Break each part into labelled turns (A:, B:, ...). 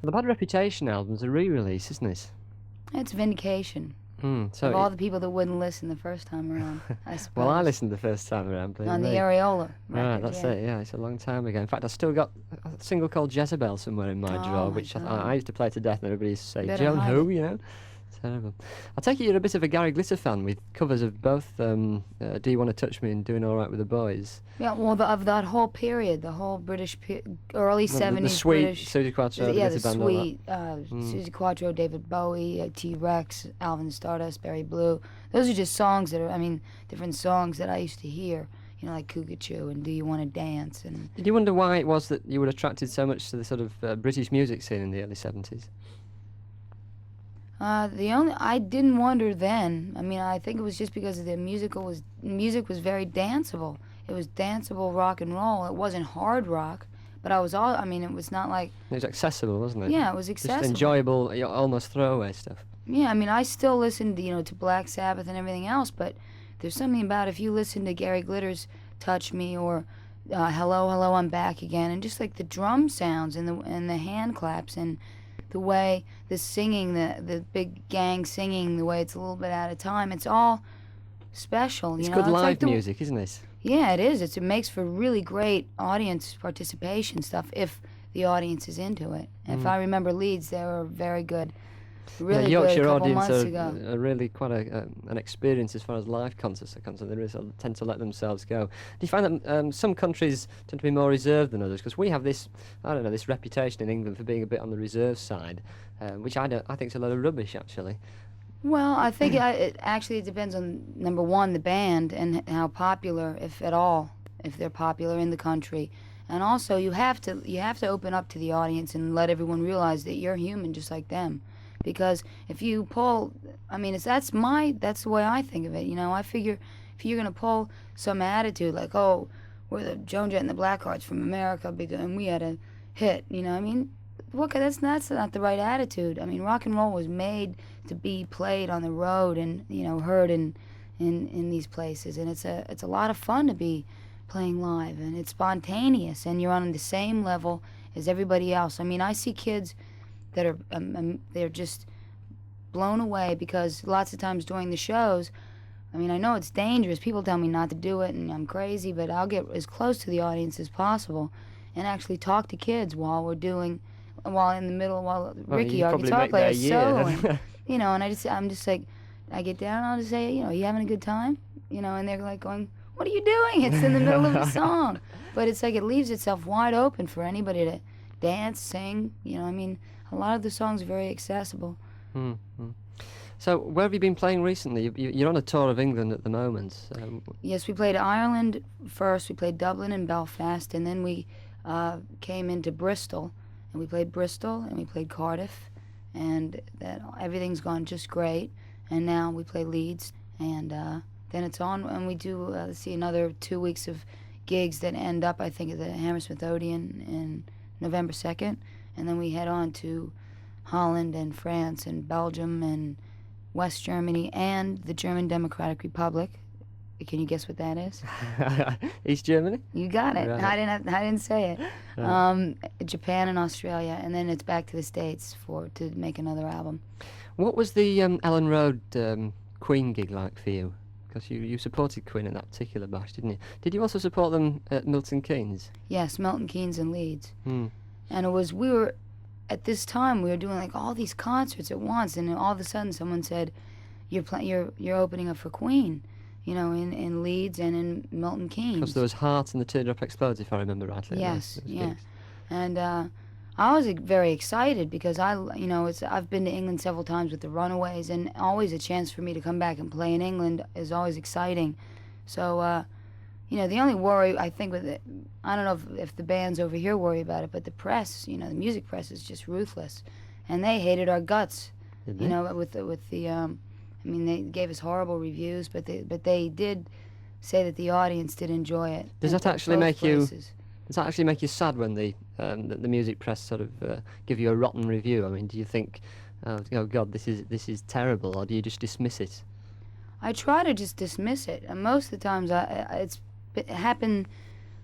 A: The Bad Reputation album's a re-release, isn't it?
B: It's vindication
A: So
B: of all the people that wouldn't listen the first time around, I suppose.
A: well, I listened the first time around, believe
B: on the
A: me.
B: Areola record,
A: Right, that's it. Yeah, it's a long time ago. In fact, I've still got a single called Jezebel somewhere in my drawer,
B: my
A: which
B: God.
A: I used to play to death, and everybody used to say,
B: Better
A: "Joan
B: hide
A: who?"
B: it.
A: You know. Terrible. I take it you're a bit of a Gary Glitter fan with covers of both Do You Want to Touch Me and Doing All Right with the Boys.
B: Yeah, well, of that whole period, the whole British early
A: The
B: 70s
A: Sweet,
B: British.
A: Susie Quatro, the
B: Yeah,
A: Glitter
B: the
A: Band, all that.
B: Sweet, Susie Quatro, David Bowie, T-Rex, Alvin Stardust, Barry Blue. Those are just songs that are, different songs that I used to hear. You know, like Cuckoo and Do You Want to Dance? And
A: Did you wonder why it was that you were attracted so much to the sort of British music scene in the early 70s?
B: I didn't wonder then. I think it was just because the music was very danceable. It was danceable rock and roll. It wasn't hard rock, but it was not like...
A: It was accessible, wasn't it?
B: Yeah, it was accessible.
A: Just enjoyable, almost throwaway stuff.
B: Yeah, I still listen to Black Sabbath and everything else, but there's something about if you listen to Gary Glitter's Touch Me or Hello, Hello, I'm Back Again, and just like the drum sounds and the hand claps and the way the singing, the big gang singing, the way it's a little bit out of time, it's all special.
A: It's
B: you know?
A: good
B: It's
A: live
B: like
A: music, isn't it?
B: Yeah, it is. It makes for really great audience participation stuff if the audience is into it. If I remember Leeds, they were very good. Really good
A: Yorkshire
B: a couple
A: audience
B: months ago.
A: are really quite an experience as far as live concerts are concerned. They really tend to let themselves go. Do you find that some countries tend to be more reserved than others? Because we have this, I don't know, this reputation in England for being a bit on the reserve side, which I think is a load of rubbish, actually.
B: Well, I think it actually depends on, number one, the band and how popular, if at all, if they're popular in the country. And also, you have to open up to the audience and let everyone realize that you're human just like them. Because if you pull, that's the way I think of it. You know, I figure if you're gonna pull some attitude like, oh, we're the Joan Jett and the Blackhearts from America and we had a hit. You know, that's not the right attitude. Rock and roll was made to be played on the road and heard in these places, and it's a lot of fun to be playing live, and it's spontaneous, and you're on the same level as everybody else. I see kids that are they're just blown away because lots of times during the shows, I know it's dangerous. People tell me not to do it, and I'm crazy, but I'll get as close to the audience as possible and actually talk to kids while in the middle, while Ricky, our guitar player, is soloing. And I'm just like, I get down and I'll just say, you having a good time? And they're like going, what are you doing? It's in the middle of a song. But it's like it leaves itself wide open for anybody to dance, sing. A lot of the songs are very accessible.
A: Mm-hmm. So where have you been playing recently? You're on a tour of England at the moment.
B: Yes, we played Ireland first. We played Dublin and Belfast, and then we came into Bristol, and we played Bristol, and we played Cardiff, and everything's gone just great. And now we play Leeds, and then it's on, and we do another 2 weeks of gigs that end up, I think, at the Hammersmith Odeon in November 2nd, and then we head on to Holland and France and Belgium and West Germany and the German Democratic Republic. Can you guess what that is?
A: East Germany?
B: You got it.
A: Right.
B: I didn't say it.
A: Right.
B: Japan and Australia, and then it's back to the States to make another album.
A: What was the Ellen Road Queen gig like for you? Because you supported Queen at that particular bash, didn't you? Did you also support them at Milton Keynes?
B: Yes, Milton Keynes and Leeds.
A: Mm.
B: And at this time we were doing like all these concerts at once, and all of a sudden someone said, "You're opening up for Queen," in Leeds and in Milton Keynes.
A: Because there was Heart and the Teardrop Explodes, if I remember rightly.
B: Yes, yeah. And I was very excited because I've been to England several times with the Runaways, and always a chance for me to come back and play in England is always exciting. So, the only worry I think with it, I don't know if the bands over here worry about it, but the press, the music press is just ruthless, and they hated our guts.
A: Did they?
B: They gave us horrible reviews, but they did say that the audience did enjoy it.
A: Does that actually make you sad when the music press sort of give you a rotten review? Do you think, oh God, this is terrible, or do you just dismiss it?
B: I try to just dismiss it, and most of the times it's happened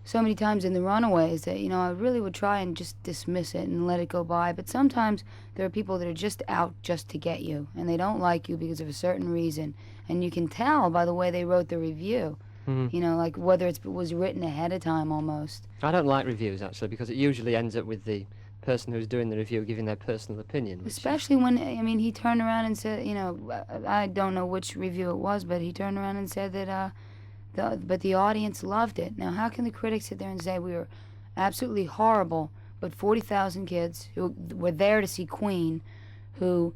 B: so many times in the Runaways that, you know, I really would try and just dismiss it and let it go by. But sometimes there are people that are just out just to get you, and they don't like you because of a certain reason. And you can tell by the way they wrote the review, you know, like whether it was written ahead of time almost.
A: I don't like reviews, actually, because it usually ends up with the person who's doing the review giving their personal opinion.
B: Especially when, I mean, he turned around and said, you know, I don't know which review it was, but he turned around and said that but the audience loved it. Now, how can the critics sit there and say we were absolutely horrible, but 40,000 kids who were there to see Queen, who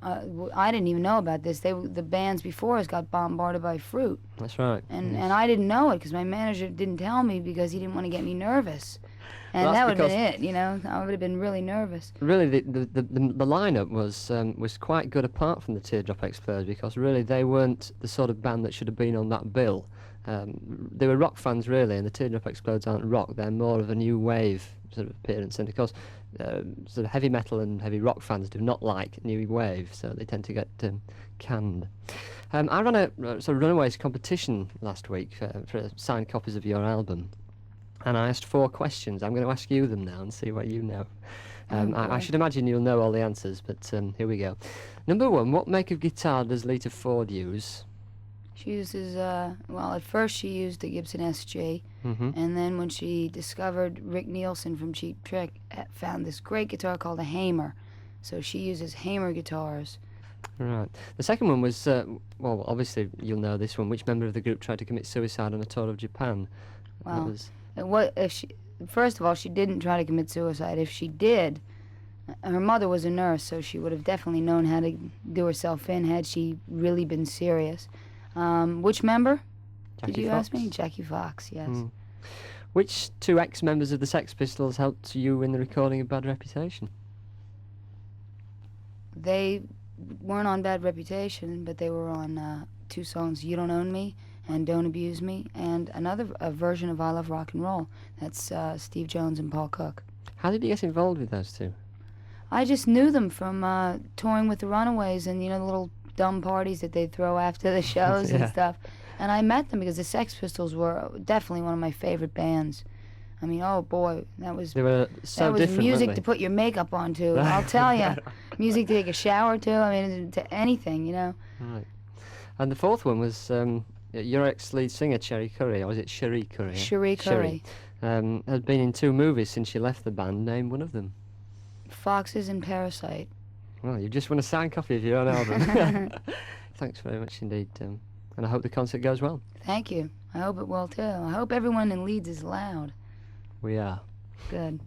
B: I didn't even know about this. The bands before us got bombarded by fruit.
A: That's right.
B: And I didn't know it because my manager didn't tell me because he didn't want to get me nervous. And
A: Well,
B: that would have been it, you know. I would have been really nervous.
A: Really, the lineup was quite good apart from the Teardrop Exploders, because really they weren't the sort of band that should have been on that bill. They were rock fans, really, and the Teardrop Exploders aren't rock. They're more of a new wave sort of appearance, and of course, sort of heavy metal and heavy rock fans do not like new wave, so they tend to get canned. I ran a sort of Runaways competition last week for signed copies of your album. And I asked 4 questions. I'm going to ask you them now and see what you know. I should imagine you'll know all the answers, but here we go. Number 1, what make of guitar does Lita Ford use?
B: She uses, well, at first she used the Gibson SG, and then when she discovered Rick Nielsen from Cheap Trick, found this great guitar called a Hamer. So she uses Hamer guitars.
A: Right. The second one was, well, obviously you'll know this one. Which member of the group tried to commit suicide on a tour of Japan?
B: Well, first of all, she didn't try to commit suicide. If she did, her mother was a nurse, so she would have definitely known how to do herself in had she really been serious. Which member?
A: Jackie
B: Did you
A: Fox.
B: ask me? Jackie Fox, yes.
A: Which 2 ex-members of the Sex Pistols helped you in the recording of Bad Reputation?
B: They weren't on Bad Reputation, but they were on 2 songs, You Don't Own Me and Don't Abuse Me, and a version of I Love Rock and Roll. That's Steve Jones and Paul Cook.
A: How did you get involved with those 2?
B: I just knew them from touring with the Runaways and, you know, the little dumb parties that they'd throw after the shows and stuff. And I met them because the Sex Pistols were definitely one of my favorite bands. I mean, oh boy,
A: They were so
B: that was
A: different,
B: music
A: weren't
B: to
A: they?
B: put your makeup on to. I'll tell you, music to take a shower to. I mean, to anything, you know.
A: Right. And the 4th one was your ex-lead singer, Cherie Currie, or was it Cherie Currie?
B: Cherie Currie.
A: Had been in 2 movies since she left the band. Name one of them.
B: Foxes and Parasite.
A: Well, you just won a signed copy of your own album. Thanks very much indeed, and I hope the concert goes well.
B: Thank you. I hope it will too. I hope everyone in Leeds is loud.
A: We are.
B: Good.